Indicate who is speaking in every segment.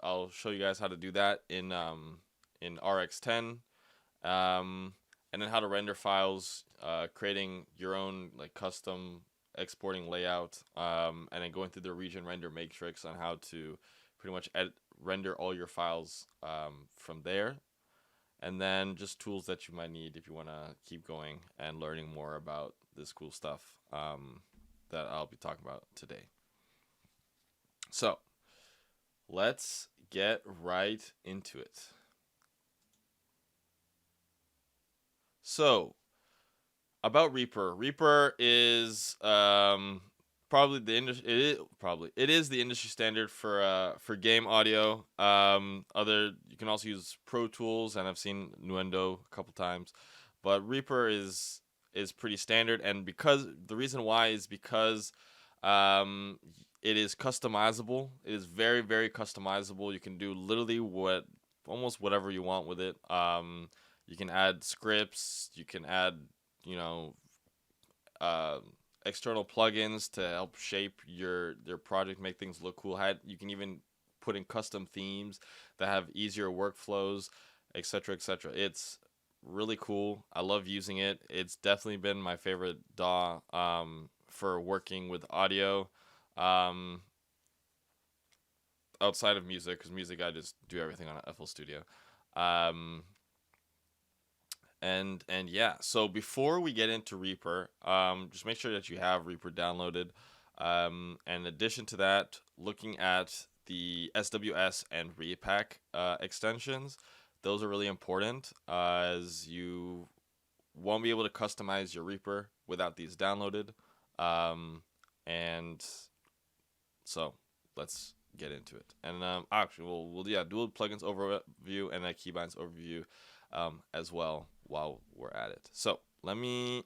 Speaker 1: I'll show you guys how to do that in RX10, um, and then how to render files, creating your own like custom exporting layout, and then going through the region render matrix on how to pretty much render all your files from there, and then just tools that you might need if you want to keep going and learning more about this cool stuff that I'll be talking about today. So let's get right into it. So about Reaper. Reaper is probably the industry. It is the industry standard for game audio. Other you can also use Pro Tools, and I've seen Nuendo a couple times, but Reaper is pretty standard. And because the reason why is because um, it is customizable. It is very customizable. You can do literally almost whatever you want with it. You can add scripts. You can add you know uh, external plugins to help shape your project, make things look cool. You can even put in custom themes that have easier workflows, etc., etc. It's really cool. I love using it. It's definitely been my favorite DAW for working with audio. Um, Outside of music, because music I just do everything on FL Studio. Um, and yeah, so before we get into Reaper, just make sure that you have Reaper downloaded. And in addition to that, looking at the SWS and Repack extensions, those are really important, as you won't be able to customize your Reaper without these downloaded. And so let's get into it. And actually, we'll do a plugins overview and a keybinds overview as well while we're at it. So let me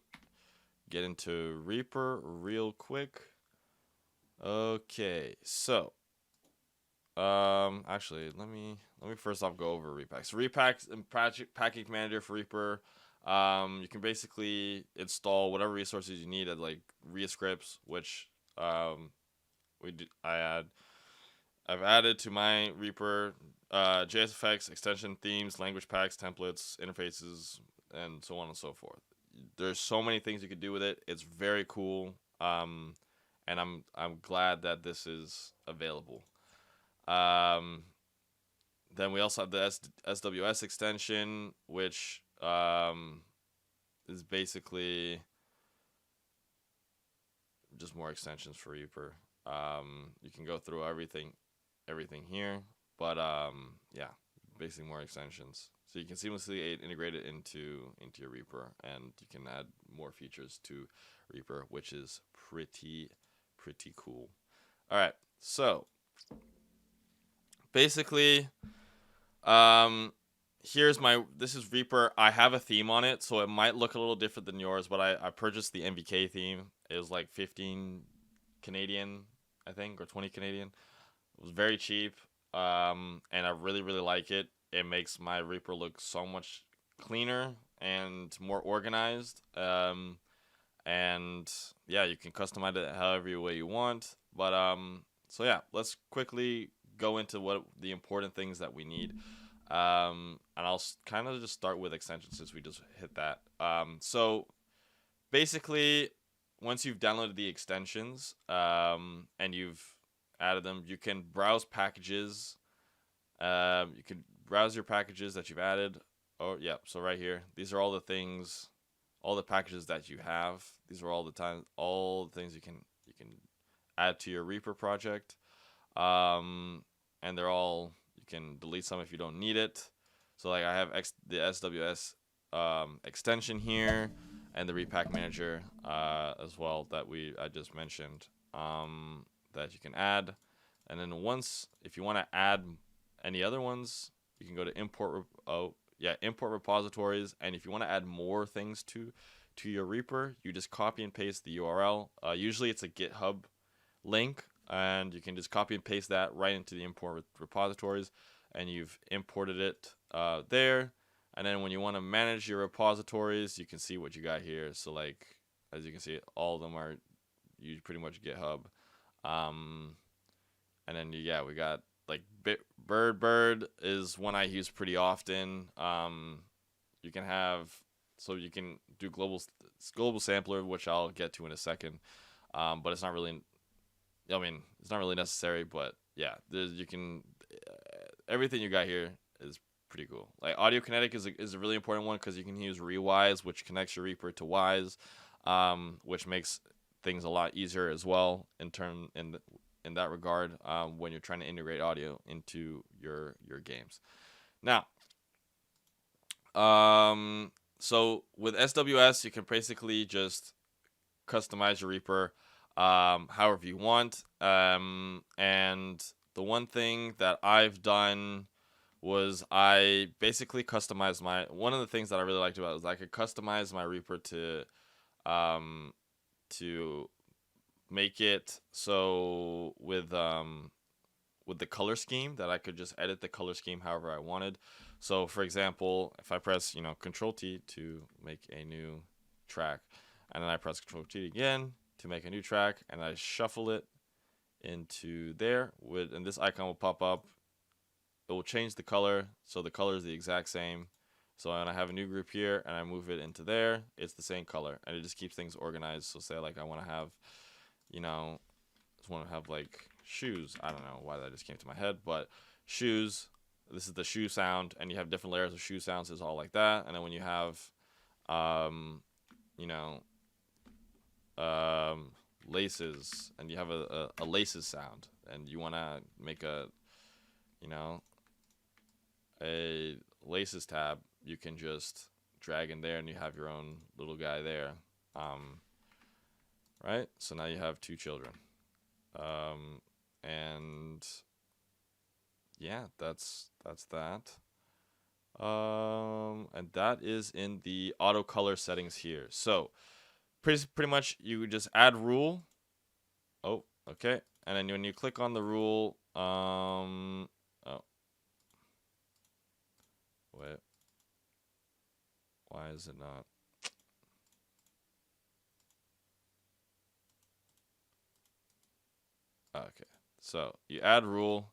Speaker 1: get into Reaper real quick. Okay, so actually, let me first off go over Repack. So Repack's and package manager for Reaper. You can basically install whatever resources you need, at like ReaScripts, which we do, I've added to my Reaper JSFX extension themes, language packs, templates, interfaces, and so on and so forth. There's so many things you could do with it. It's very cool, and I'm glad that this is available. Um, then we also have the SWS extension, which is basically just more extensions for Reaper. You can go through everything here, but yeah, basically more extensions. So you can seamlessly integrate it into your Reaper, and you can add more features to Reaper, which is pretty cool. All right, so basically, um, this is Reaper. I have a theme on it, so it might look a little different than yours, but I purchased the MVK theme. It was like 15 Canadian, I think, or 20 Canadian. It was very cheap, and I really like it. It makes my Reaper look so much cleaner and more organized. And yeah, you can customize it however way you want. But so yeah, let's quickly go into what the important things that we need. And I'll kind of just start with extensions since we just hit that. So basically, once you've downloaded the extensions, and you've added them, you can browse packages. You can browse your packages that you've added. Oh yeah, so right here, these are all the things, all the packages that you have. These are all the things you can add to your Reaper project. And they're all, you can delete some if you don't need it. So like I have the SWS extension here, and the Repack Manager as well that I just mentioned, that you can add. And then if you want to add any other ones, you can go to import repositories. And if you want to add more things to your Reaper, you just copy and paste the URL. Usually it's a GitHub link, and you can just copy and paste that right into the import repositories, and you've imported it there. And then when you want to manage your repositories, you can see what you got here. So like, as you can see, all of them are pretty much GitHub. And then yeah, we got like Bird is one I use pretty often. You can have, so you can do global sampler, which I'll get to in a second. But it's not really, I mean, it's not really necessary. But yeah, you can everything you got here is pretty cool. Like Audio Kinetic is a really important one because you can use Rewise, which connects your Reaper to Wise, which makes things a lot easier as well in that regard, when you're trying to integrate audio into your games. Now, so with SWS, you can basically just customize your Reaper however you want. And the one thing that I've done was I basically customized one of the things that I really liked about it was I could customize my Reaper to make it so with the color scheme that I could just edit the color scheme however I wanted. So for example, if I press, Control T to make a new track, and then I press Control T again to make a new track, and I shuffle it into there, and this icon will pop up. It will change the color, so the color is the exact same. So when I have a new group here and I move it into there, it's the same color, and it just keeps things organized. So say like I want to have, just want to have like shoes. I don't know why that just came to my head, but shoes. This is the shoe sound, and you have different layers of shoe sounds. It's all like that. And then when you have, laces, and you have a laces sound, and you want to make a laces tab, you can just drag in there and you have your own little guy there. Right, so now you have two children, and yeah, that's that. And that is in the auto color settings here. So pretty much you would just add rule. Oh, okay. And then when you click on the rule, oh, wait, why is it not? Okay, so you add rule,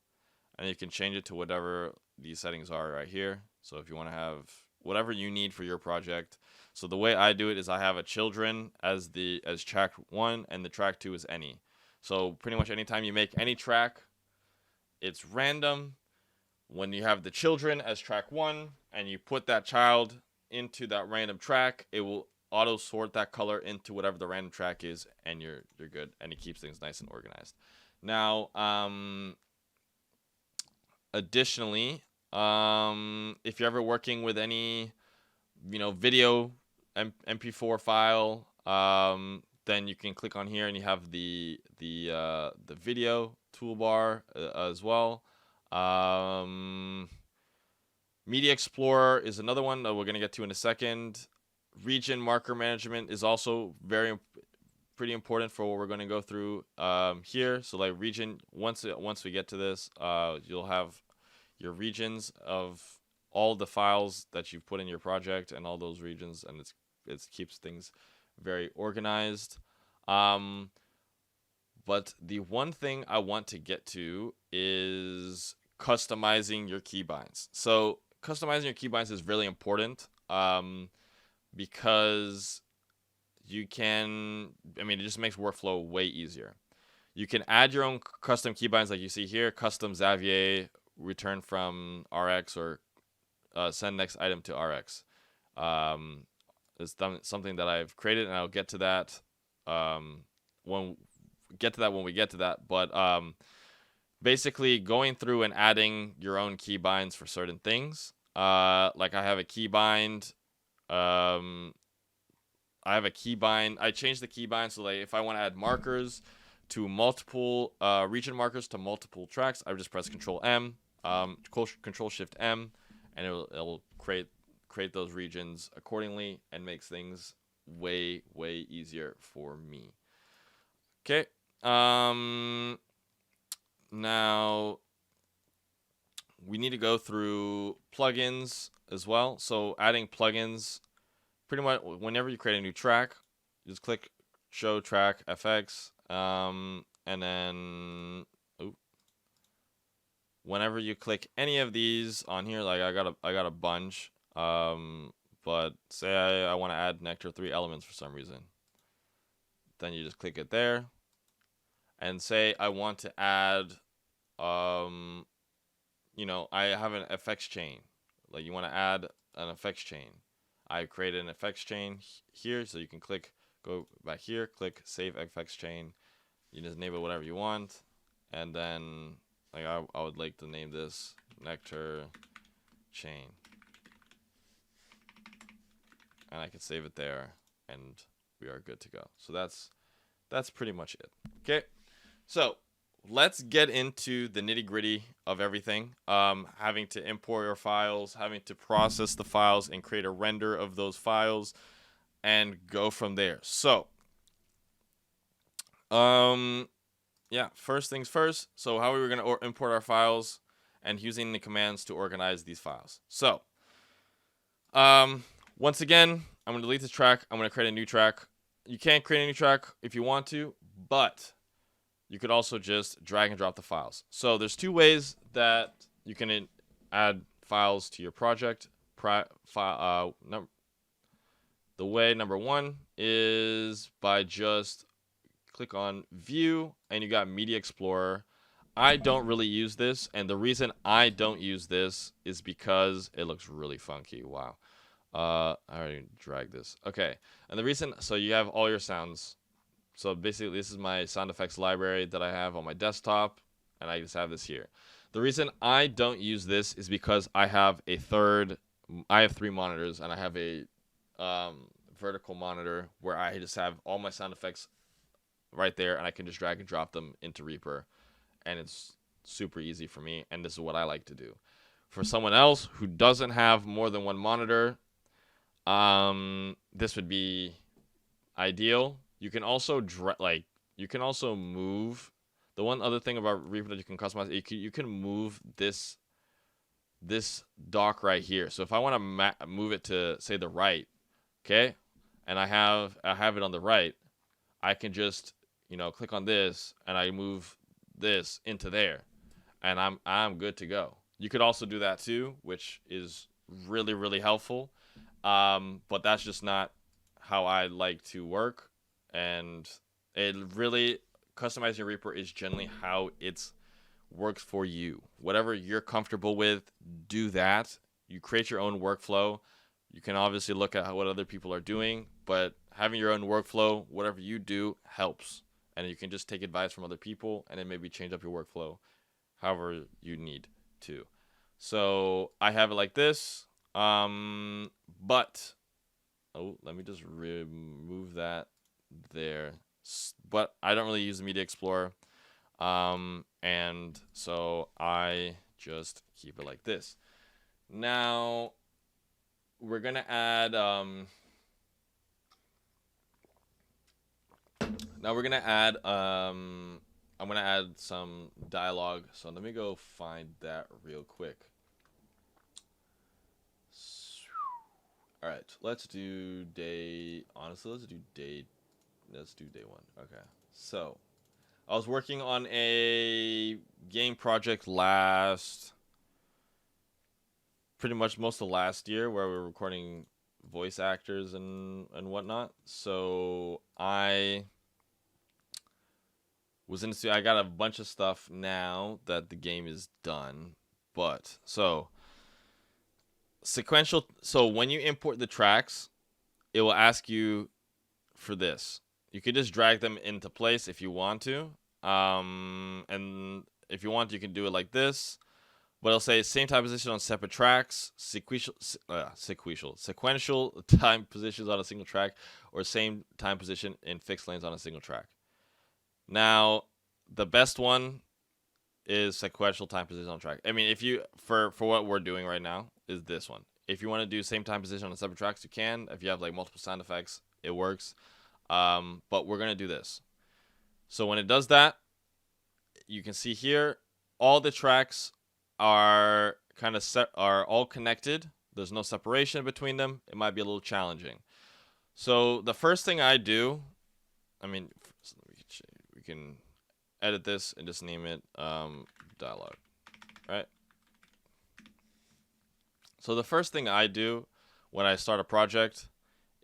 Speaker 1: and you can change it to whatever these settings are right here. So if you want to have whatever you need for your project. So the way I do it is I have a children as track 1, and the track 2 is any. So pretty much anytime you make any track, it's random. When you have the children as track 1 and you put that child into that random track, it will auto sort that color into whatever the random track is, and you're good, and it keeps things nice and organized. Now, additionally, if you're ever working with any, video MP4 file, then you can click on here and you have the video toolbar as well. Media Explorer is another one that we're going to get to in a second. Region marker management is also pretty important for what we're going to go through here. So like region, once we get to this, you'll have your regions of all the files that you've put in your project and all those regions, and it keeps things very organized. But the one thing I want to get to is customizing your keybinds. So customizing your keybinds is really important, because you can, it just makes workflow way easier. You can add your own custom keybinds like you see here, custom Xavier, return from RX, or send next item to RX. It's something that I've created, and I'll get to that when we get to that. But basically going through and adding your own keybinds for certain things. Like I have a keybind. I changed the keybind so like if I want to add markers to multiple region markers to multiple tracks, I would just press Control M, Control Shift M, and it'll create those regions accordingly and makes things way easier for me. Okay. Now we need to go through plugins as well. So adding plugins, pretty much whenever you create a new track, just click Show Track FX, and then whenever you click any of these on here, like I got a bunch, but say I want to add nectar 3 elements for some reason, then you just click it there, and say I want to add, you know, I have an effects chain, like you want to add an effects chain. I created an effects chain here, so you can go back here, click save effects chain. You just name it whatever you want, and then like I would like to name this nectar chain, and I can save it there, and we are good to go. So that's pretty much it. Okay, so let's get into the nitty gritty of everything. Having to import your files, having to process the files and create a render of those files, and go from there. So, yeah, first things first. So how are we going to import our files and using the commands to organize these files? So, once again, I'm going to delete this track. I'm going to create a new track. You can't create a new track if you want to, but you could also just drag and drop the files. So there's two ways that you can add files to your project. The way number one is by just click on View, and you got Media Explorer. I don't really use this, and the reason I don't use this is because it looks really funky. Wow. I already dragged this. Okay, and the reason, so you have all your sounds. So basically, this is my sound effects library that I have on my desktop, and I just have this here. The reason I don't use this is because I have three monitors, and I have a vertical monitor where I just have all my sound effects right there, and I can just drag and drop them into Reaper, and it's super easy for me, and this is what I like to do. For someone else who doesn't have more than one monitor, this would be ideal. You can also move. The one other thing about Reaper that you can customize, you can move this dock right here. So if I want to move it to, say, the right, okay, and I have it on the right, I can just, you know, click on this and I move this into there, and I'm good to go. You could also do that too, which is really, really helpful. But that's just not how I like to work. And it really, customizing Reaper is generally how it works for you. Whatever you're comfortable with, do that. You create your own workflow. You can obviously look at what other people are doing, but having your own workflow, whatever you do, helps. And you can just take advice from other people and then maybe change up your workflow however you need to. So I have it like this. But, let me just remove that there. But I don't really use the Media Explorer. And so I just keep it like this. Now we're gonna add I'm gonna add some dialogue. So let me go find that real quick. All right, let's do day one. Okay. So, I was working on a game project pretty much most of last year, where we were recording voice actors and whatnot. So I got a bunch of stuff now that the game is done, but so sequential. So when you import the tracks, it will ask you for this. You can just drag them into place if you want to. And if you want, you can do it like this. But it'll say same time position on separate tracks, sequential time positions on a single track, or same time position in fixed lanes on a single track. Now, the best one is sequential time position on track. I mean, if you for what we're doing right now is this one. If you want to do same time position on separate tracks, you can. If you have like multiple sound effects, it works. But we're gonna do this. So when it does that, you can see here all the tracks are are all connected. There's no separation between them. It might be a little challenging. So the first thing I do, I mean, we can edit this and just name it dialogue. right? So the first thing I do when I start a project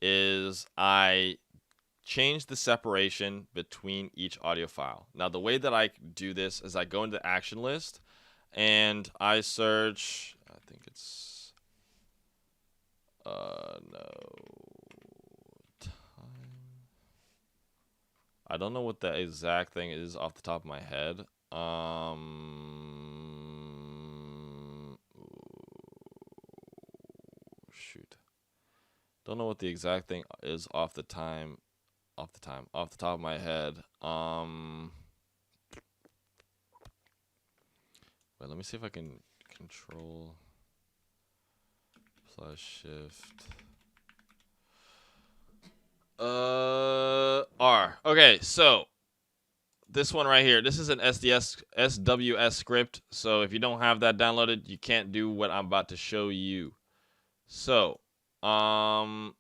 Speaker 1: is I change the separation between each audio file. Now, the way that I do this is I go into the action list and I search, I think it's, no, time. I don't know what the exact thing is off the top of my head. Shoot. Don't know what the exact thing is off the top of my head. Wait, let me see if I can control plus shift. R. Okay, so this one right here, this is an SWS script. So if you don't have that downloaded, you can't do what I'm about to show you. So, okay.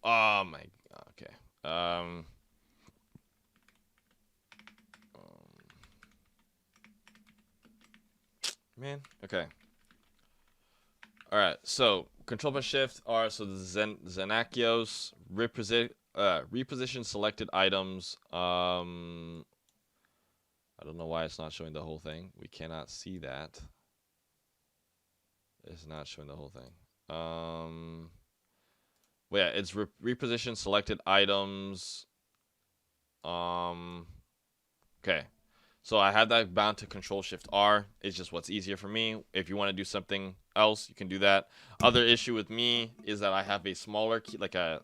Speaker 1: Oh my, okay. Man, okay. All right, so Control plus Shift R. So the Xenakios reposition selected items. I don't know why it's not showing the whole thing. We cannot see that. It's not showing the whole thing. Well, yeah, it's reposition selected items. Okay. So I have that bound to Control Shift R. It's just what's easier for me. If you want to do something else, you can do that. Other issue with me is that I have a smaller key, like a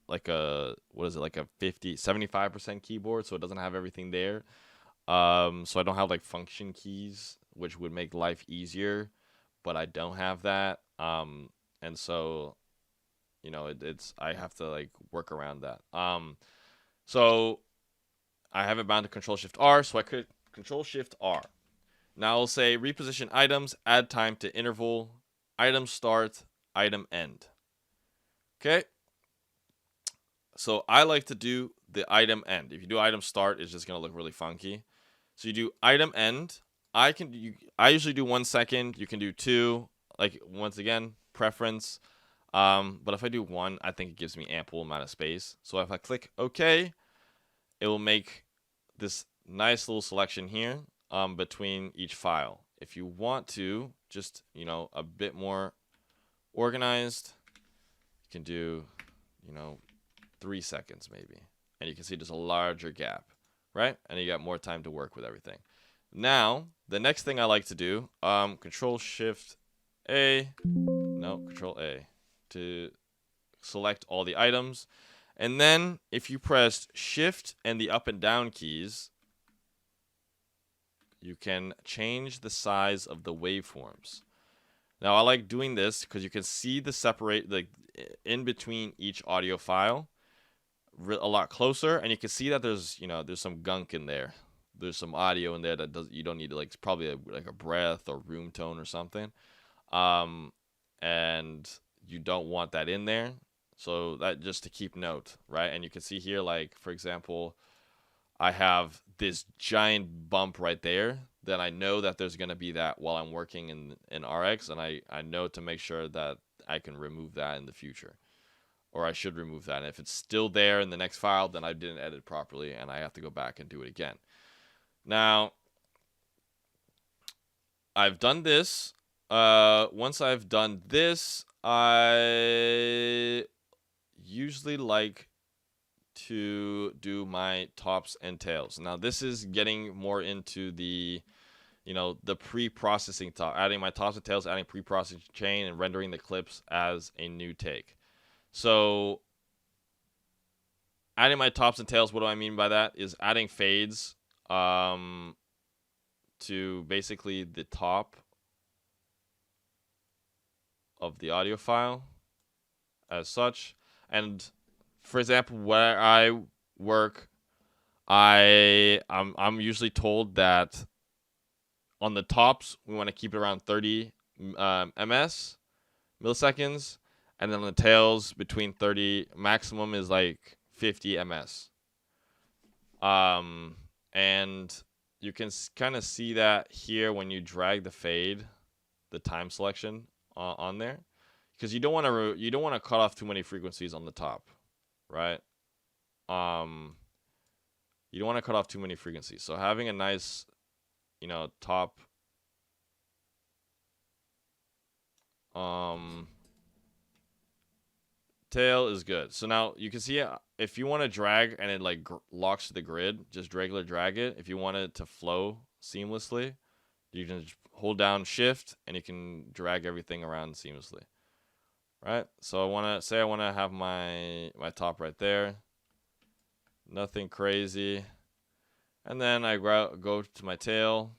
Speaker 1: what is it, like a 75% keyboard, so it doesn't have everything there. So I don't have like function keys, which would make life easier, but I don't have that. And so, you know, it's I have to like work around that. So I have it bound to Control Shift R, so I could Control Shift R. Now I'll say reposition items, add time to interval, item start, item end. Okay. So I like to do the item end. If you do item start, it's just gonna look really funky. So you do item end. I usually do 1 second. You can do 2. Like once again, preference. But if I do 1, I think it gives me ample amount of space. So if I click OK, it will make this nice little selection here between each file. If you want to just, you know, a bit more organized, you can do, you know, 3 seconds maybe. And you can see there's a larger gap, right? And you got more time to work with everything. Now, the next thing I like to do, Control Shift A, no, Control A to select all the items. And then if you press Shift and the up and down keys, you can change the size of the waveforms. Now I like doing this because you can see the separate, like in between each audio file a lot closer, and you can see that there's, you know, there's some gunk in there. There's some audio in there that you don't need to, like, it's probably like a breath or room tone or something. And you don't want that in there. So that just to keep note, right? And you can see here, like, for example, I have this giant bump right there. Then I know that there's going to be that while I'm working in RX, and I know to make sure that I can remove that in the future. Or I should remove that. And if it's still there in the next file, then I didn't edit properly, and I have to go back and do it again. Now, I've done this. Once I've done this, I usually like to do my tops and tails. Now, this is getting more into the, you know, the pre-processing adding my tops and tails, adding pre-processing chain, and rendering the clips as a new take. So, adding my tops and tails, what do I mean by that? Is adding fades to basically the top of the audio file as such. And for example, where I work, I'm usually told on the tops we want to keep it around 30 milliseconds, and then on the tails between 30, maximum is like 50 ms. And you can kind of see that here when you drag the fade, the time selection on there, because you don't want to cut off too many frequencies on the top, right? You don't want to cut off too many frequencies. So having a nice, top tail is good. So now you can see if you want to drag and it like locks to the grid, just regular drag it. If you want it to flow seamlessly, you can just hold down shift and you can drag everything around seamlessly. Right? So I want to have my top right there. Nothing crazy. And then I go to my tail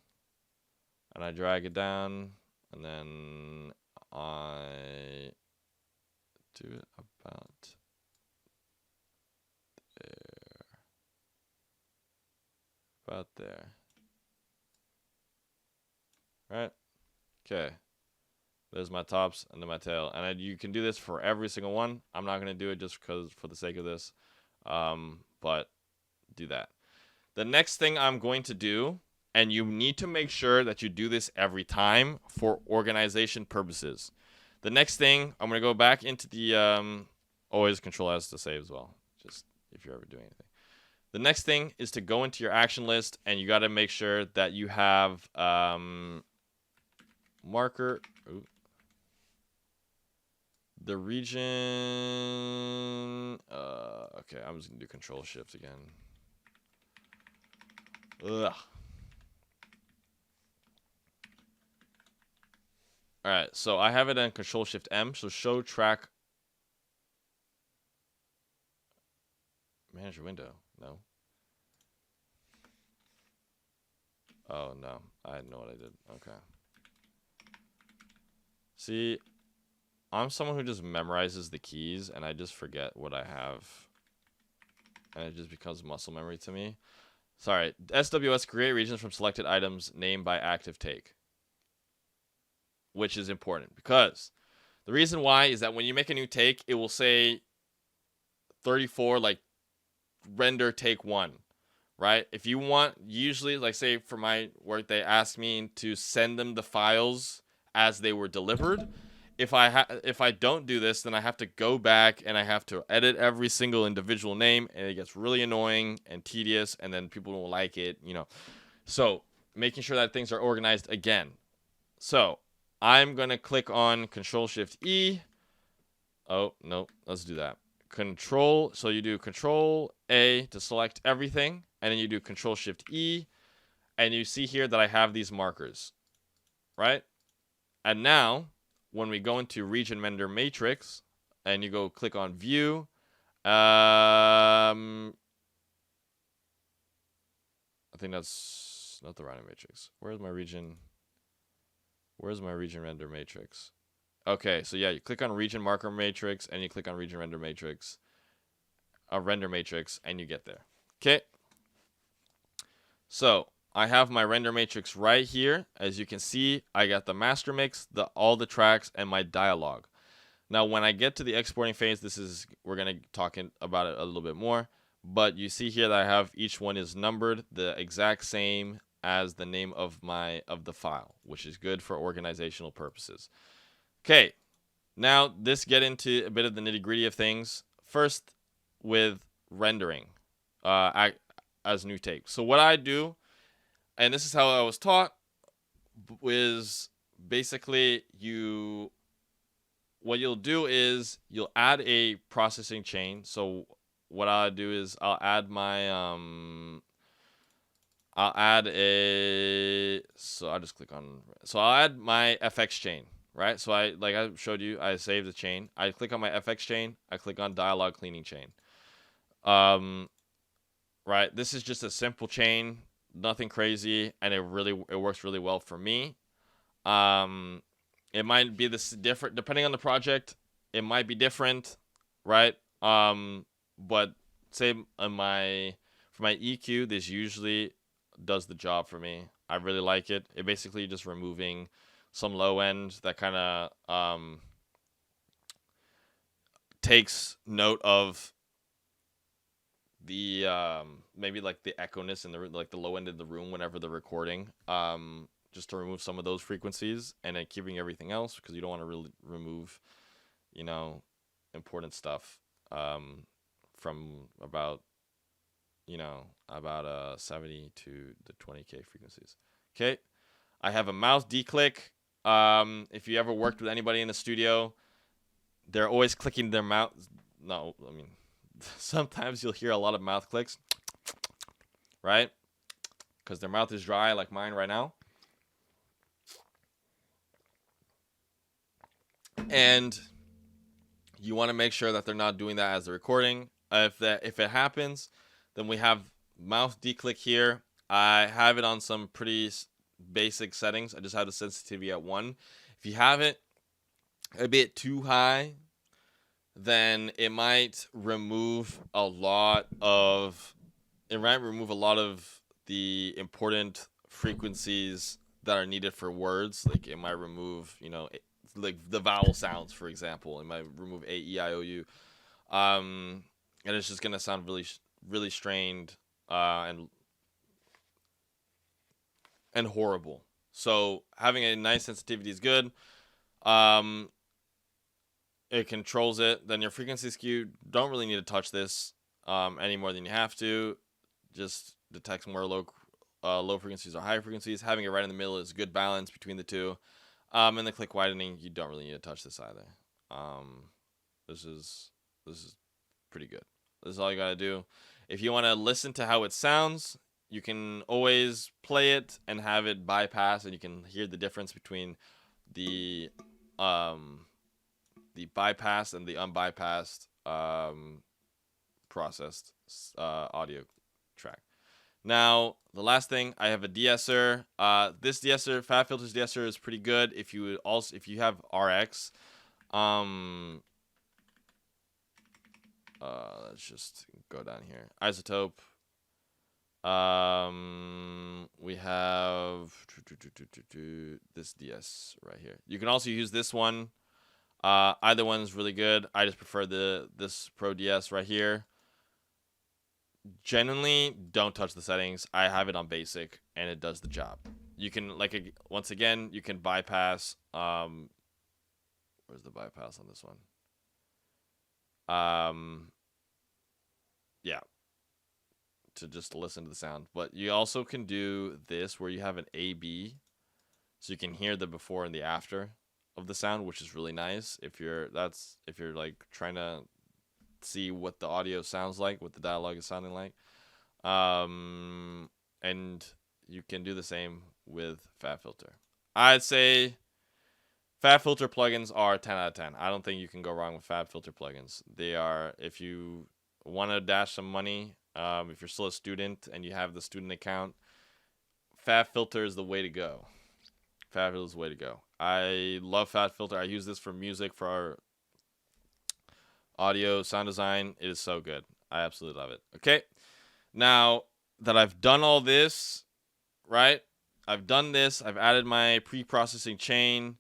Speaker 1: and I drag it down, and then I do it about there. About there. Right? Okay. There's my tops and then my tail. And you can do this for every single one. I'm not going to do it just for the sake of this. But do that. The next thing I'm going to do, and you need to make sure that you do this every time for organization purposes. The next thing, I'm going to go back into the, always Control S to save as well, just if you're ever doing anything. The next thing is to go into your action list, and you got to make sure that you have marker. Ooh. The region. Okay, I'm just going to do Control Shift again. Ugh. Alright, so I have it in Control Shift M. So show track. Manage window. No. Oh, no. I know what I did. Okay. See, I'm someone who just memorizes the keys, and I just forget what I have. And it just becomes muscle memory to me. Sorry. SWS, create regions from selected items named by active take. Which is important, because the reason why is that when you make a new take, it will say 34, like render take 1, right? If you want, usually, like say for my work, they ask me to send them the files as they were delivered. If I don't do this, then I have to go back and I have to edit every single individual name, and it gets really annoying and tedious, and then people don't like it, So making sure that things are organized again. So I'm going to click on Control Shift E. Oh, no, let's do that. So you do Control A to select everything, and then you do Control Shift E, and you see here that I have these markers, right? And now, when we go into Region Render Matrix, and you go click on View, I think that's not the random matrix. Where's my region render matrix? Okay, so yeah, you click on region marker matrix, and you click on region render matrix, render matrix, and you get there. Okay. So I have my render matrix right here. As you can see, I got the master mix, all the tracks, and my dialogue. Now, when I get to the exporting phase, we're gonna talk about it a little bit more. But you see here that I have each one is numbered the exact same as the name of the file, which is good for organizational purposes. Okay, now let's get into a bit of the nitty-gritty of things. First, with rendering as new take. So what I do, and this is how I was taught, is basically what you'll do is you'll add a processing chain. So what I'll do is I'll add my FX chain, right? So like I showed you, I saved the chain. I click on my FX chain. I click on dialog cleaning chain. Right. This is just a simple chain, nothing crazy, and it works really well for me. It might be different depending on the project. It might be different, right? But say for my EQ, this usually does the job for me. I really like it. It basically just removing some low end that kind of takes note of the maybe like the echo-ness in the like the low end of the room whenever they're recording, just to remove some of those frequencies, and then keeping everything else, because you don't want to really remove, you know, important stuff from about, you know, about 70 to the 20K frequencies. Okay, I have a mouse declick. If you ever worked with anybody in the studio, they're always clicking their mouth. No, I mean, sometimes you'll hear a lot of mouth clicks, right? Because their mouth is dry, like mine right now. And you want to make sure that they're not doing that as they're recording. If it happens, then we have mouth declick here. I have it on some pretty basic settings. I just have the sensitivity at 1. If you have it a bit too high, then it might remove a lot of the important frequencies that are needed for words. Like it might remove, you know, like the vowel sounds, for example. It might remove A, E, I, O, U. And it's just gonna sound really, really strained and horrible. So having a nice sensitivity is good. It controls it. Then your frequency skew, don't really need to touch this any more than you have to. Just detects more low frequencies or high frequencies. Having it right in the middle is a good balance between the two. And the click widening, you don't really need to touch this either. This is pretty good. This is all you gotta do. If you want to listen to how it sounds, you can always play it and have it bypass, and you can hear the difference between the bypassed and the unbypassed processed audio track. Now, the last thing, I have a de-esser. This de-esser, Fat Filters de-esser, is pretty good if you have RX. Let's just go down here. Isotope. We have this DS right here. You can also use this one. Either one is really good. I just prefer this Pro DS right here. Genuinely, don't touch the settings. I have it on basic, and it does the job. You can, like, once again, you can bypass. Where's the bypass on this one? Yeah, to just listen to the sound. But you also can do this where you have an A/B, so you can hear the before and the after of the sound, which is really nice if you're like trying to see what the audio sounds like, what the dialogue is sounding like. And you can do the same with Fat Filter. I'd say Fat Filter plugins are 10 out of 10. I don't think you can go wrong with Fat Filter plugins. They are, if you want to dash some money, if you're still a student and you have the student account, Fat Filter is the way to go. Fat Filter is the way to go. I love Fat Filter. I use this for music, for our audio, sound design. It is so good. I absolutely love it. Okay. Now that I've done all this, right? I've done this. I've added my pre-processing chain.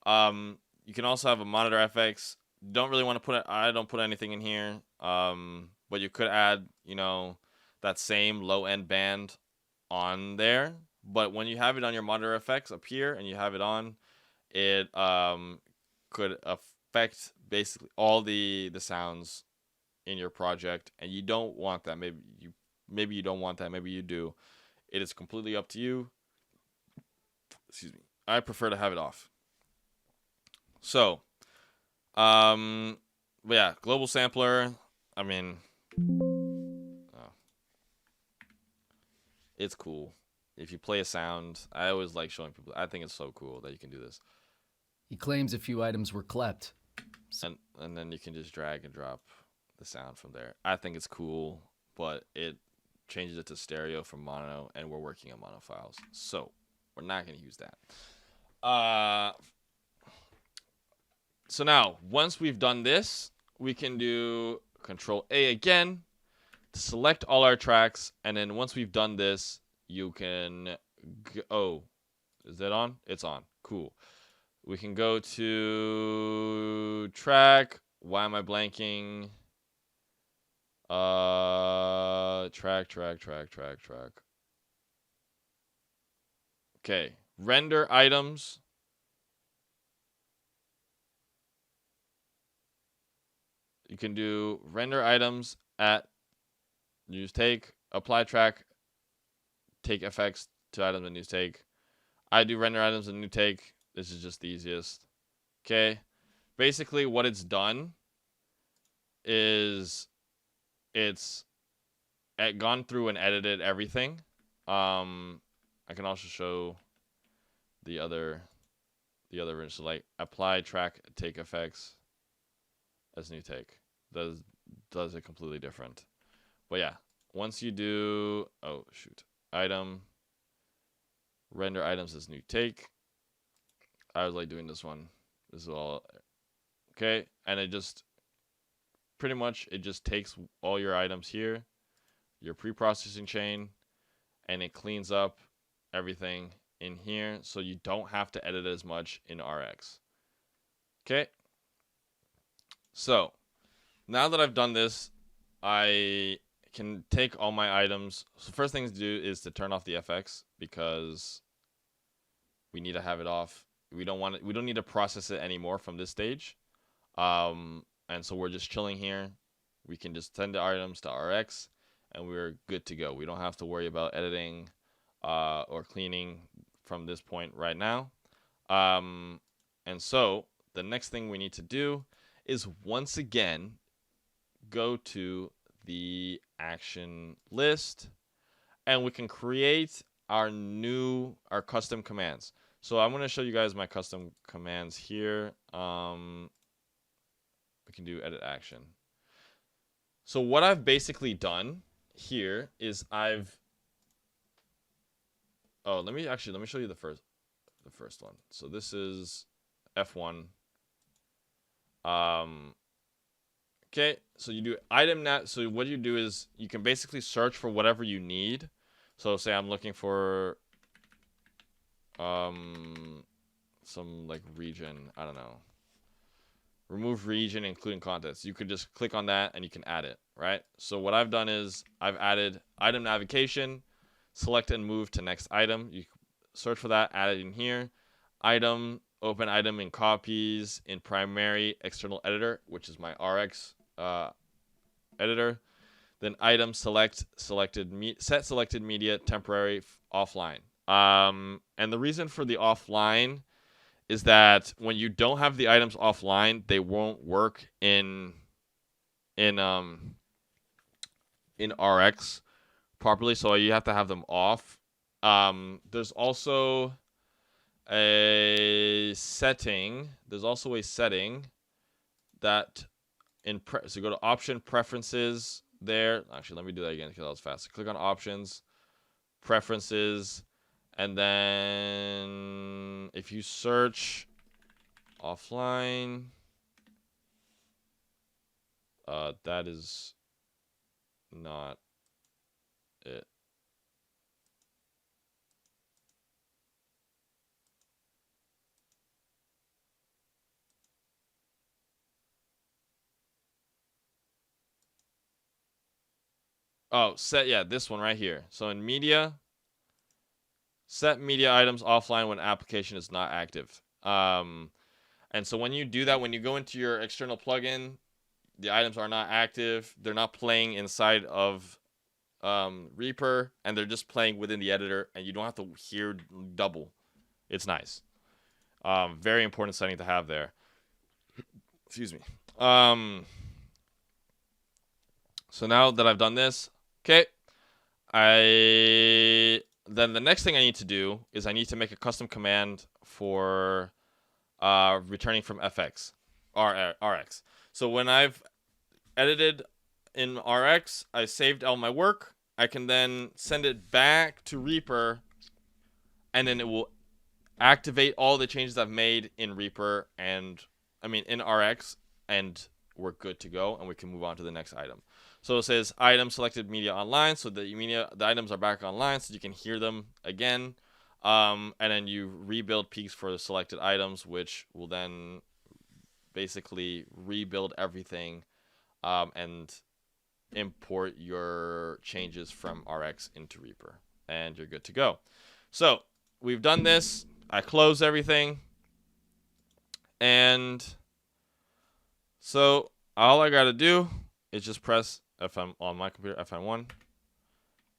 Speaker 1: You can also have a monitor FX. Don't really want to put it. I don't put anything in here. But you could add, you know, that same low end band on there. But when you have it on your monitor FX up here and you have it on, it could affect basically all the sounds in your project, and you don't want that. Maybe you don't want that. Maybe you do. It is completely up to you. Excuse me. I prefer to have it off. So, but yeah, global sampler. I mean, it's cool. If you play a sound, I always like showing people. I think it's so cool that you can do this.
Speaker 2: He claims a few items were clept.
Speaker 1: And then you can just drag and drop the sound from there. I think it's cool, but it changes it to stereo from mono, and we're working on mono files, so we're not going to use that. So now, once we've done this, we can do Control A again to select all our tracks, and then once we've done this, you can oh, is that on? It's on. Cool. We can go to track. Why am I blanking? Track. Okay, render items. You can do render items at use take, apply track, take effects to items and use take. I do render items and new take. This is just the easiest. Okay. Basically, what it's done is it's gone through and edited everything. I can also show the other version. So like apply track take effects as new take. Does it completely different. But yeah, once you do item render items as new take. I was like doing this one. This is all okay, and it just pretty much it just takes all your items here, your pre-processing chain, and it cleans up everything in here so you don't have to edit as much in RX. Okay. So now that I've done this, I can take all my items. So first thing to do is to turn off the FX because we need to have it off. We don't need to process it anymore from this stage. And so we're just chilling here. We can just send the items to RX and we're good to go. We don't have to worry about editing or cleaning from this point right now. And so the next thing we need to do is once again go to the action list and we can create our custom commands. So I'm going to show you guys my custom commands here. We can do edit action. So what I've basically done here is let me show you the first one. So this is F1. Okay, so you do item net. So what you do is you can basically search for whatever you need. So say I'm looking for some like region, I don't know. Remove region including contents. You could just click on that and you can add it, right? So what I've done is I've added item navigation, select and move to next item. You search for that, add it in here. Item, open item in copies in primary external editor, which is my RX editor. Then item set selected media temporary offline. And the reason for the offline is that when you don't have the items offline, they won't work in RX properly. So you have to have them off. There's also a setting. There's also a setting that so go to option preferences there. Actually, let me do that again because that was fast. Click on options, preferences. And then if you search offline, that is not it. Oh, this one right here. So in media, set media items offline when application is not active. And so when you do that, when you go into your external plugin, the items are not active. They're not playing inside of Reaper, and they're just playing within the editor, and you don't have to hear double. It's nice. Very important setting to have there. Excuse me. So now that I've done this, okay, then the next thing I need to do is I need to make a custom command for returning from RX. So when I've edited in RX, I saved all my work. I can then send it back to Reaper, and then it will activate all the changes I've made in Reaper in RX, and we're good to go, and we can move on to the next item. So it says item selected media online, so the items are back online, so you can hear them again. And then you rebuild peaks for the selected items, which will then basically rebuild everything, and import your changes from RX into Reaper, and you're good to go. So we've done this. I close everything, and so all I gotta do is just press FM on my computer, F1,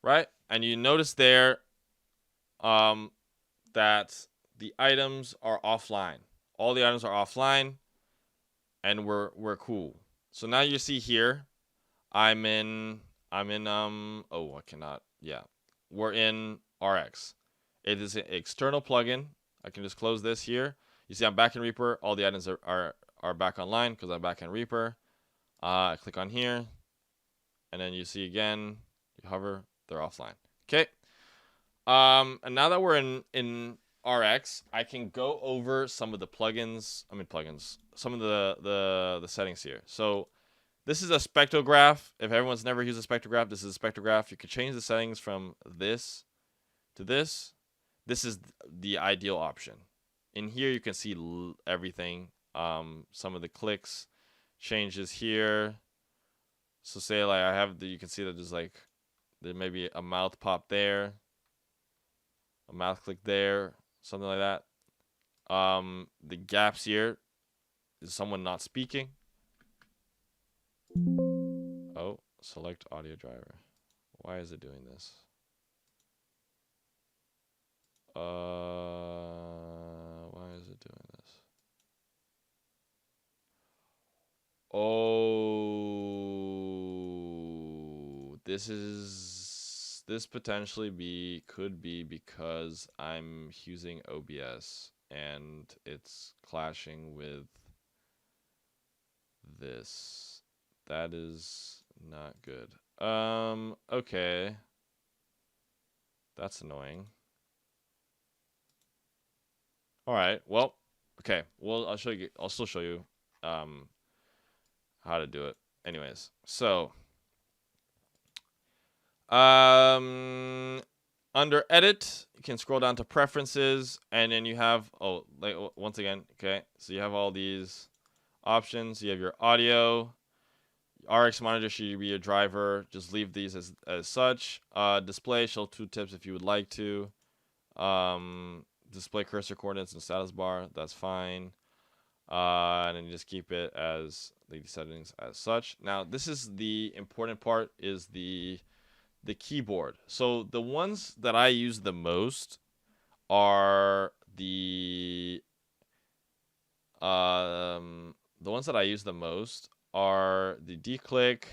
Speaker 1: right? And you notice there that the items are offline. All the items are offline, and we're cool. So now you see here, I'm in oh, I cannot. Yeah. We're in RX. It is an external plugin. I can just close this here. You see I'm back in Reaper. All the items are back online because I'm back in Reaper. I click on here, and then you see again, you hover, they're offline. Okay. And now that we're in RX, I can go over some of the plugins. Some of the settings here. So this is a spectrograph. If everyone's never used a spectrograph, this is a spectrograph. You could change the settings from this to this. This is the ideal option. In here, you can see everything. Some of the clicks, changes here. So say like I have you can see that there may be a mouth pop there, a mouth click there, something like that. The gaps here is someone not speaking. Oh, select audio driver. Why is it doing this? Why is it doing this? Oh, this potentially could be because I'm using OBS and it's clashing with this. That is not good. Okay. That's annoying. All right. Well, okay. Well, I'll still show you how to do it. Anyways, so under edit, you can scroll down to preferences, and then you have once again, okay. So you have all these options. You have your audio. RX monitor should be your driver. Just leave these as such. Display, show tooltips if you would like to. Display cursor coordinates and status bar. That's fine. And then you just keep it as the settings as such. Now, this is the important part, is the keyboard. So the ones that I use the most are the D-click.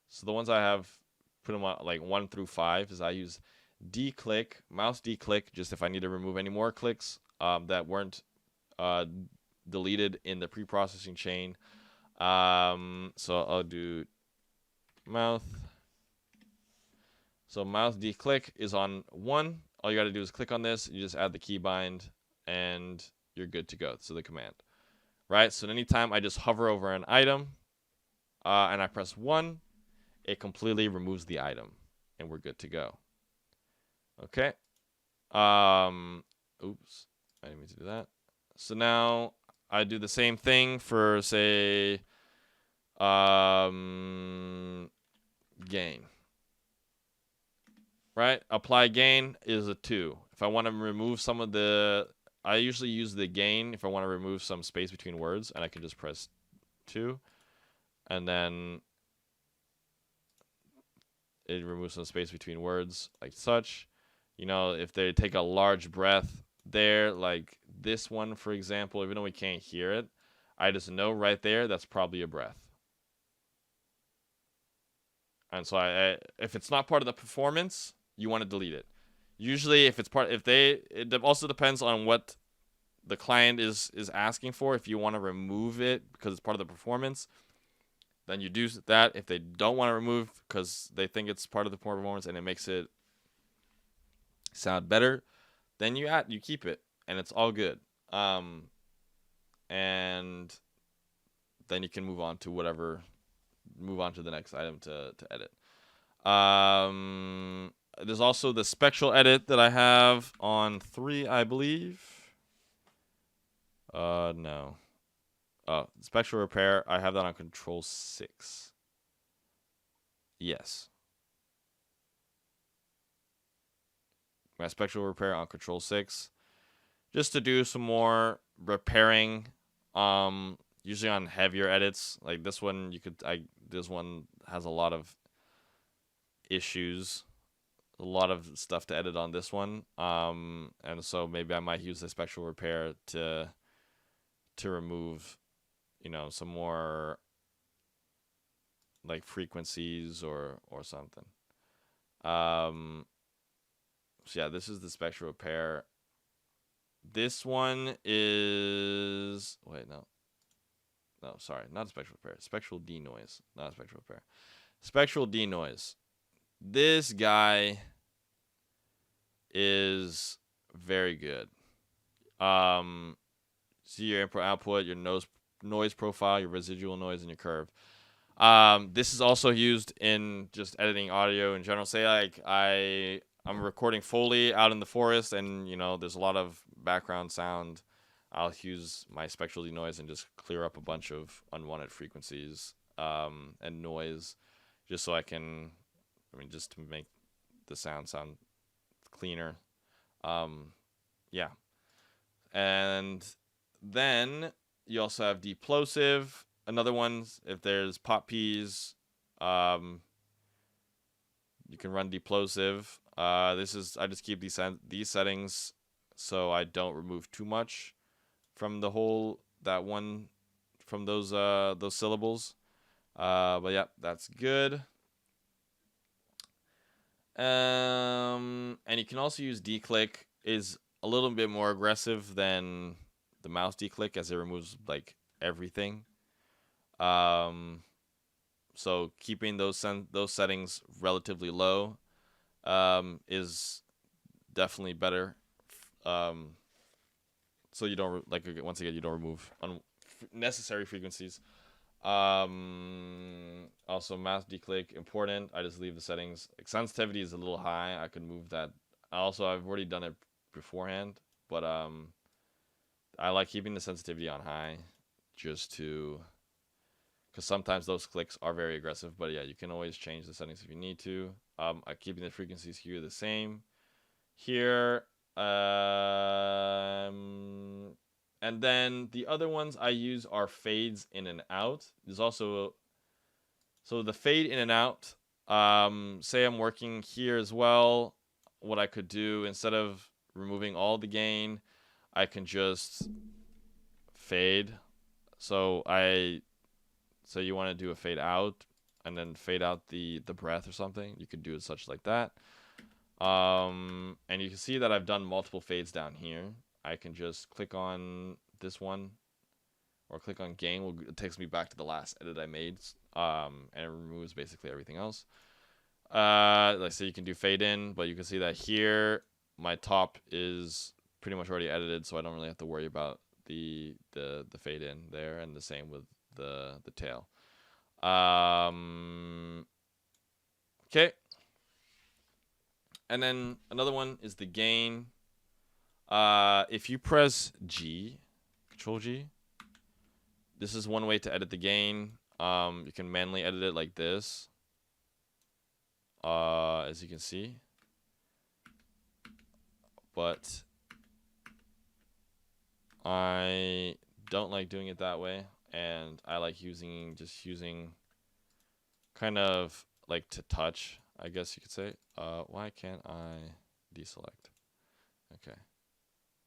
Speaker 1: So the ones I have put them on like 1 through 5 is I use D-click, mouse D-click, just if I need to remove any more clicks that weren't deleted in the pre-processing chain. So I'll do mouth. So mouse D-click is on 1. All you got to do is click on this. You just add the keybind, and you're good to go. So the command, right? So anytime I just hover over an item and I press 1, it completely removes the item, and we're good to go. Okay. Oops, I didn't mean to do that. So now I do the same thing for, say, gain. Right? Apply gain is a 2. If I want to remove some of I usually use the gain if I want to remove some space between words, and I can just press 2, and then it removes some space between words like such. You know, if they take a large breath there, like this one, for example, even though we can't hear it, I just know right there that's probably a breath. And so if it's not part of the performance, you want to delete it. Usually, if it's it also depends on what the client is asking for. If you want to remove it because it's part of the performance, then you do that. If they don't want to remove because they think it's part of the performance and it makes it sound better, then you keep it, and it's all good. And then you can move on to the next item to edit. There's also the spectral edit that I have on 3, I believe. No. Oh, spectral repair. I have that on control 6. Yes. My spectral repair on Control 6. Just to do some more repairing. Usually on heavier edits. Like this one, this one has a lot of issues. A lot of stuff to edit on this one. And so maybe I might use the spectral repair to remove, some more like frequencies or something. So yeah, this is the spectral repair. This one is sorry, not spectral repair. Spectral denoise, not spectral repair. Spectral denoise. This guy is very good. See your input output, your noise profile, your residual noise, and your curve. This is also used in just editing audio in general. Say like I'm recording Foley out in the forest, and there's a lot of background sound. I'll use my spectral denoise and just clear up a bunch of unwanted frequencies and noise, just so just to make the sound cleaner. Yeah. And then you also have deplosive. Another one, if there's pop Ps, you can run deplosive. I just keep these settings so I don't remove too much from from those syllables. But yeah, that's good. And you can also use declick. Is a little bit more aggressive than the mouse declick, as it removes like everything. So keeping those settings relatively low is definitely better. So you don't once again, you don't remove unnecessary frequencies. Also mouse declick important. I just leave the settings. Sensitivity is a little high. I could move that. Also, I've already done it beforehand, but I like keeping the sensitivity on high, just to, because sometimes those clicks are very aggressive. But yeah, you can always change the settings if you need to. I'm keeping the frequencies here the same. Here, and then the other ones I use are fades in and out. There's also, so the fade in and out. Say I'm working here as well. What I could do, instead of removing all the gain, I can just fade. So you want to do a fade out and then fade out the breath or something. You could do it such like that. And you can see that I've done multiple fades down here. I can just click on this one or click on gain. It takes me back to the last edit I made. And it removes basically everything else. Like, so you can do fade in, but you can see that here my top is pretty much already edited, so I don't really have to worry about the fade in there, and the same with the tail. Okay. And then another one is the gain. If you press G, Control G, this is one way to edit the gain. You can manually edit it like this. As you can see. But I don't like doing it that way, and I like using kind of like to touch, I guess you could say. Why can't I deselect? Okay.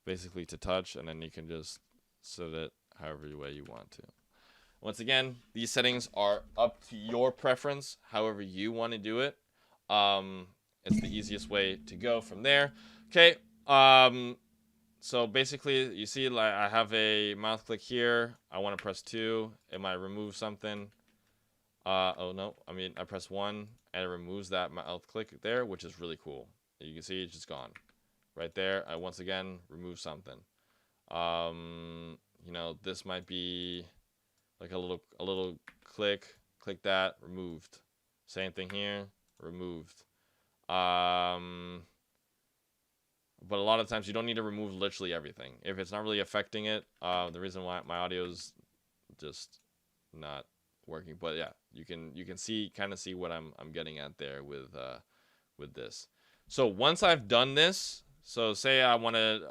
Speaker 1: Basically to touch, and then you can just set it however way you want to. Once again, these settings are up to your preference, however you want to do it. It's the easiest way to go from there. Okay. So basically, you see, like, I have a mouth click here. I want to press 2. It might remove something. Oh no, I press 1 and it removes that mouth click there, which is really cool. You can see it's just gone. Right there, I once again remove something. This might be like a little click that, removed. Same thing here, removed. But a lot of times you don't need to remove literally everything. If it's not really affecting it, the reason why my audio is just not working. But yeah, you can see kind of see what I'm getting at there with this. So once I've done this, so say I want to,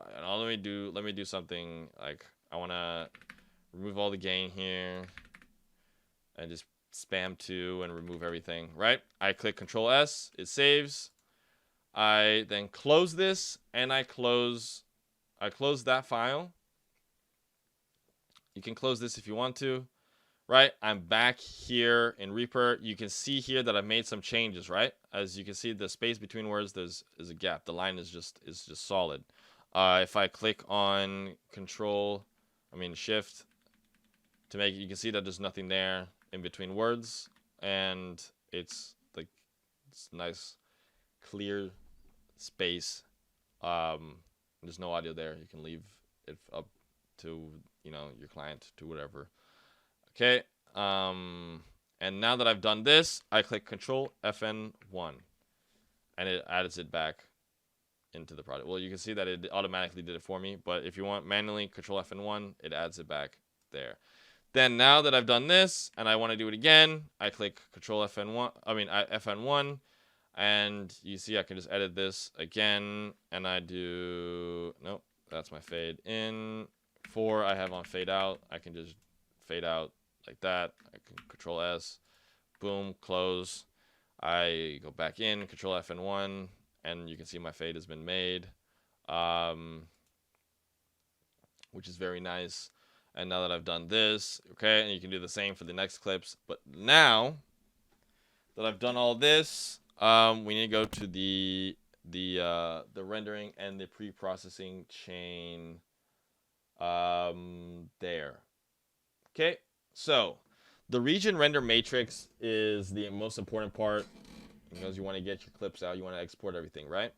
Speaker 1: let me do something like I want to remove all the gain here and just spam 2 and remove everything, right? I click Control S, it saves. I then close this and I close that file. You can close this if you want to, right? I'm back here in Reaper. You can see here that I've made some changes, right? As you can see, the space between words, there's a gap. The line is just solid. If I click on Shift to make it, you can see that there's nothing there in between words, and it's like it's nice, clear space. There's no audio there. You can leave it up to your client to whatever. Okay. And now that I've done this, I click Control FN1, and it adds it back into the project. Well, you can see that it automatically did it for me, but if you want manually, Control FN1, it adds it back there. Then now that I've done this and I want to do it again, I click Control FN1, and you see I can just edit this again, and I do, nope, that's my fade in. 4 I have on fade out. I can just fade out like that. I can Control S, boom, close. I go back in, Control FN1, and you can see my fade has been made, which is very nice. And now that I've done this, okay, and you can do the same for the next clips. But now that I've done all this, we need to go to the rendering and the pre-processing chain there. Okay, so the region render matrix is the most important part because you want to get your clips out, you want to export everything, right?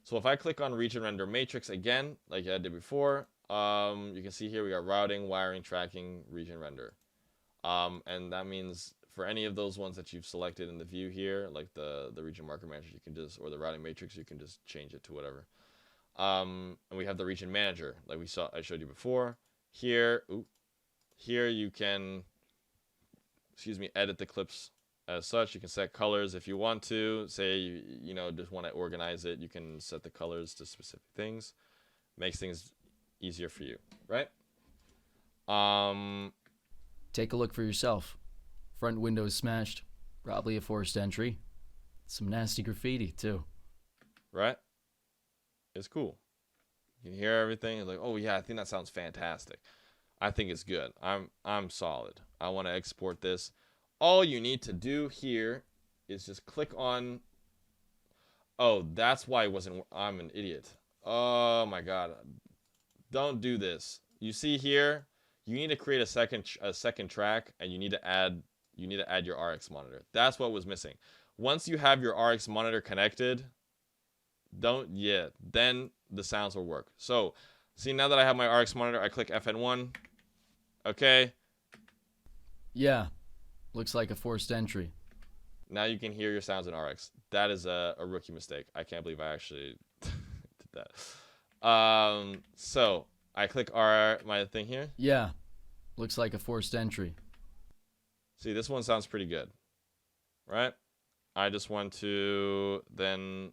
Speaker 1: So if I click on region render matrix again, like I did before, you can see here we got routing, wiring, tracking, region render. And that means for any of those ones that you've selected in the view here, like the region marker manager, you can just, or the routing matrix, you can just change it to whatever. And we have the region manager, like I showed you before. Here you can, edit the clips as such. You can set colors if you want to. Say you just want to organize it, you can set the colors to specific things. Makes things easier for you, right?
Speaker 2: Take a look for yourself. Front window is smashed. Probably a forced entry. Some nasty graffiti too.
Speaker 1: Right? It's cool. You can hear everything. It's like, oh yeah, I think that sounds fantastic. I think it's good. I'm solid. I want to export this. All you need to do here is just click on. Oh, that's why it wasn't. I'm an idiot. Oh my god. Don't do this. You see here, you need to create a second track, and you need to add your RX monitor. That's what was missing. Once you have your RX monitor connected, then the sounds will work. So, see, now that I have my RX monitor, I click FN1. Okay.
Speaker 2: Yeah, looks like a forced entry.
Speaker 1: Now you can hear your sounds in RX. That is a rookie mistake. I can't believe I actually did that. So I click my thing here.
Speaker 2: Yeah, looks like a forced entry.
Speaker 1: See, this one sounds pretty good, right? I just want to then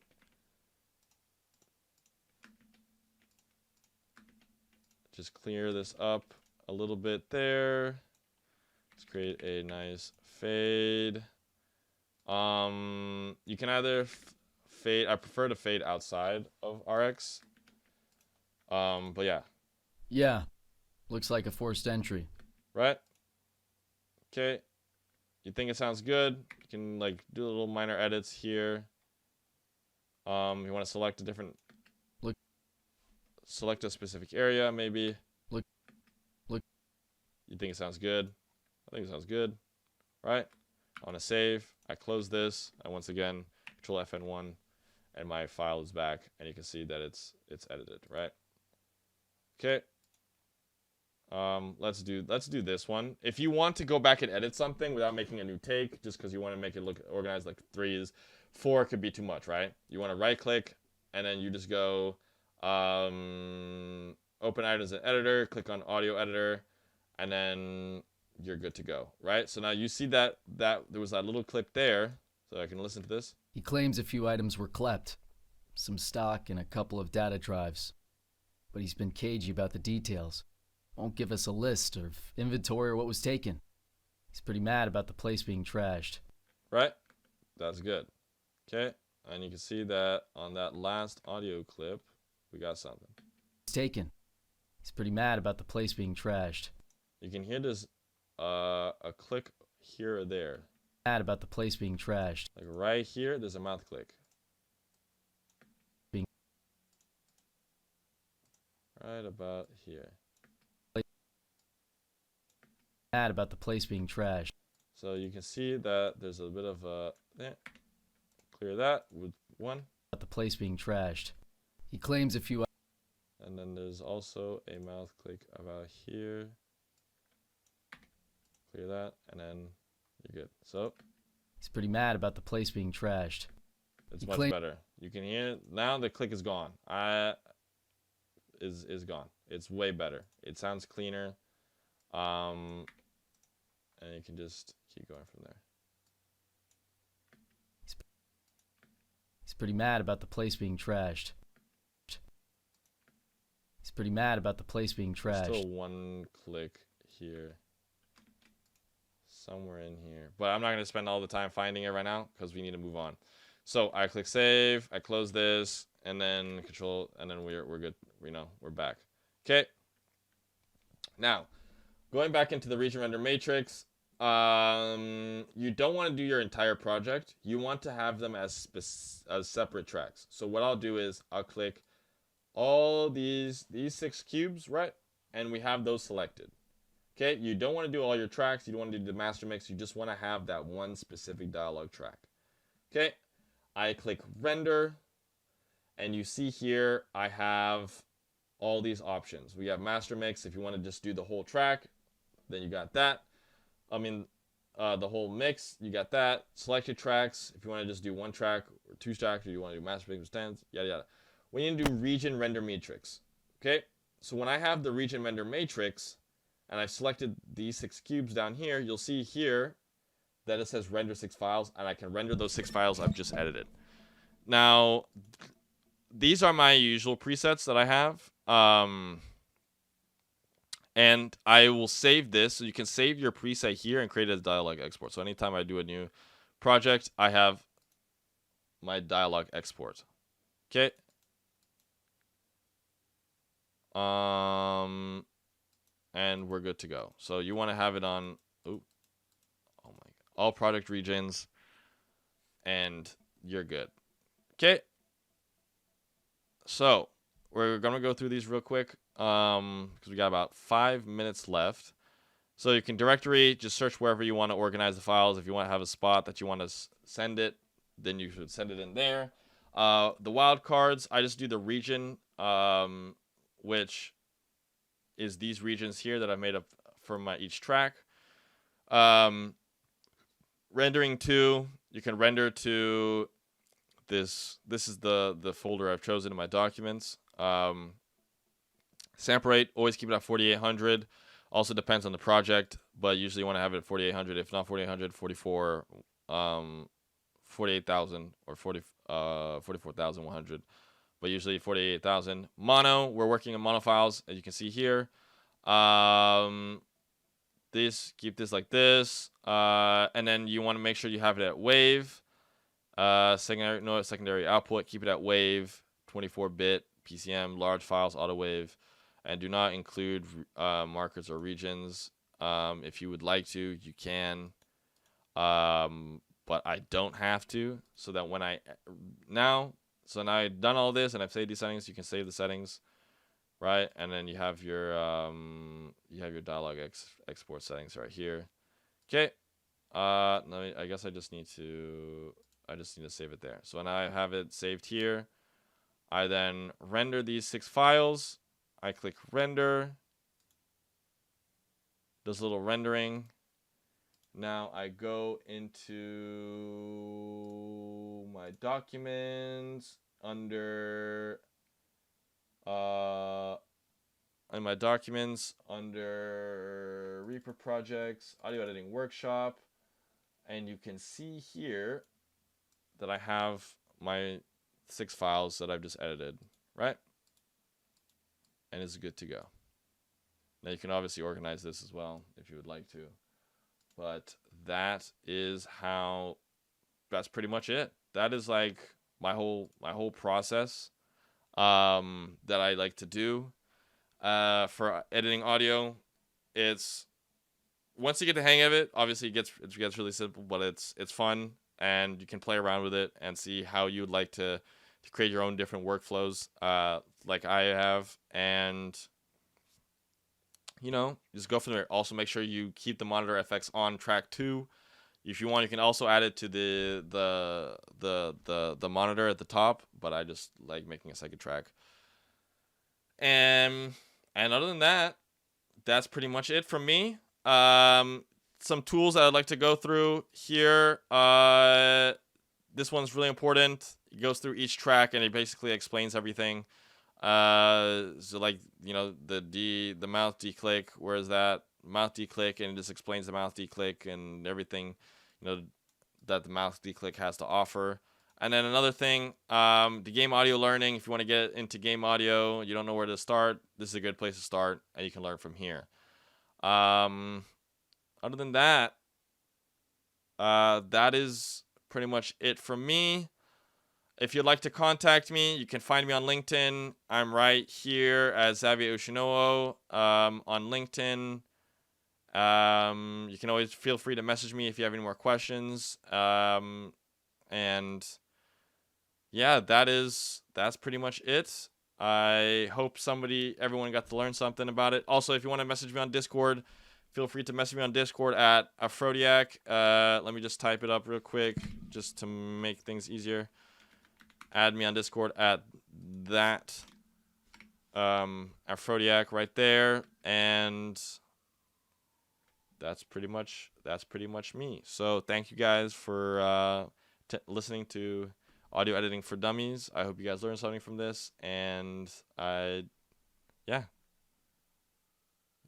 Speaker 1: just clear this up a little bit there. Let's create a nice fade. You can either fade. I prefer to fade outside of RX. But yeah.
Speaker 2: Yeah, looks like a forced entry.
Speaker 1: Right? Okay. You think it sounds good? You can like do little minor edits here. You want to select a different. Select a specific area, maybe.
Speaker 2: Look.
Speaker 1: You think it sounds good? I think it sounds good, right? I want to save. I close this. I once again Control FN1, and my file is back, and you can see that it's edited, right? Okay. Let's do this one. If you want to go back and edit something without making a new take, just because you want to make it look organized, like 4 could be too much, right? You want to right click, and then you just go open items in editor, click on audio editor, and then you're good to go, right? So now you see that there was that little clip there, so I can listen to this.
Speaker 2: He claims a few items were clept, some stock and a couple of data drives, but he's been cagey about the details. Won't give us a list of inventory or what was taken. He's pretty mad about the place being trashed.
Speaker 1: Right? That's good. Okay, and you can see that on that last audio clip, we got something.
Speaker 2: It's taken. He's pretty mad about the place being trashed.
Speaker 1: You can hear this a click here or there.
Speaker 2: Mad about the place being trashed.
Speaker 1: Like right here, there's a mouth click. Right about here.
Speaker 2: Mad about the place being trashed.
Speaker 1: So you can see that there's a bit of a clear that with one.
Speaker 2: About the place being trashed. He claims a few.
Speaker 1: And then there's also a mouth click about here. Clear that, and then you're good. So
Speaker 2: he's pretty mad about the place being trashed.
Speaker 1: It's much better. You can hear it. Now the click is gone. Is gone. It's way better. It sounds cleaner. And you can just keep going from there.
Speaker 2: He's pretty mad about the place being trashed. He's pretty mad about the place being trashed.
Speaker 1: Still one click here. Somewhere in here. But I'm not going to spend all the time finding it right now because we need to move on. So I click save, I close this, and then control, and then we're good. We're back. Okay. Now, going back into the region render matrix, you don't want to do your entire project. You want to have them as separate tracks. So what I'll do is I'll click all these 6 cubes, right? And we have those selected. Okay, you don't want to do all your tracks. You don't want to do the master mix. You just want to have that one specific dialogue track. Okay, I click render, and you see here I have all these options. We have master mix. If you want to just do the whole track, then you got that. The whole mix, you got that. Selected tracks, if you want to just do 1 track or 2 tracks, or you want to do master mix with stands, yada yada. We need to do region render matrix. Okay, so when I have the region render matrix, and I've selected these 6 cubes down here, you'll see here that it says render 6 files, and I can render those 6 files I've just edited. Now, these are my usual presets that I have. And I will save this. So you can save your preset here and create it as dialog export. So anytime I do a new project, I have my dialog export. Okay. And we're good to go. So you want to have it on all product regions, and you're good. Okay. So we're gonna go through these real quick because we got about 5 minutes left. So you can directory, just search wherever you want to organize the files. If you want to have a spot that you want to send it, then you should send it in there. The wildcards, I just do the region, which is these regions here that I made up for each track. Rendering to, you can render to this. This is the folder I've chosen in my documents. Sample rate, always keep it at 4800. Also depends on the project, but usually you want to have it at 4800. If not 4800, 48,000 or 44,100. But usually 48,000. Mono, we're working on mono files, as you can see here. Keep this like this. And then you want to make sure you have it at wave. Secondary output, keep it at wave, 24-bit, PCM, large files, auto wave. And do not include markers or regions. If you would like to, you can. But I don't have to. So that when now I've done all this and I've saved these settings, you can save the settings, right? And then you have your dialog export settings right here. Okay. I guess I just need to save it there. So when I have it saved here, I then render these 6 files. I click render. Does a little rendering. Now I go into my documents under Reaper projects, audio editing workshop, and you can see here that I have my 6 files that I've just edited, right? And it's good to go. Now you can obviously organize this as well if you would like to. But that's pretty much it. That is like my whole process that I like to do for editing audio. It's once you get the hang of it, obviously it gets really simple, but it's fun, and you can play around with it and see how you would like to create your own different workflows, like I have, and just go from there. Also, make sure you keep the monitor FX on track 2. If you want, you can also add it to the monitor at the top, but I just like making a second track. And other than that, that's pretty much it from me. Some tools that I'd like to go through here. This one's really important. It goes through each track and it basically explains everything. So like, the mouth declick, where is that? Mouth declick, and it just explains the mouth declick and everything, that the mouth declick has to offer. And then another thing, the game audio learning. If you want to get into game audio, you don't know where to start, this is a good place to start, and you can learn from here. Other than that, that is pretty much it from me. If you'd like to contact me, you can find me on LinkedIn. I'm right here as Xavier Ushinowo on LinkedIn. You can always feel free to message me if you have any more questions. And yeah, that's pretty much it. I hope everyone got to learn something about it. Also, if you want to message me on Discord, feel free to message me on Discord at Aphrodisiac. Let me just type it up real quick just to make things easier. Add me on Discord at that Aphrodisiac right there, and that's pretty much me. So thank you guys for listening to Audio Editing for Dummies. I hope you guys learned something from this, and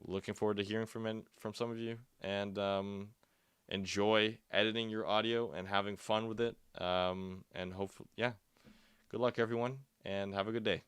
Speaker 1: looking forward to hearing from some of you, and enjoy editing your audio and having fun with it, and hopefully, good luck everyone, and have a good day.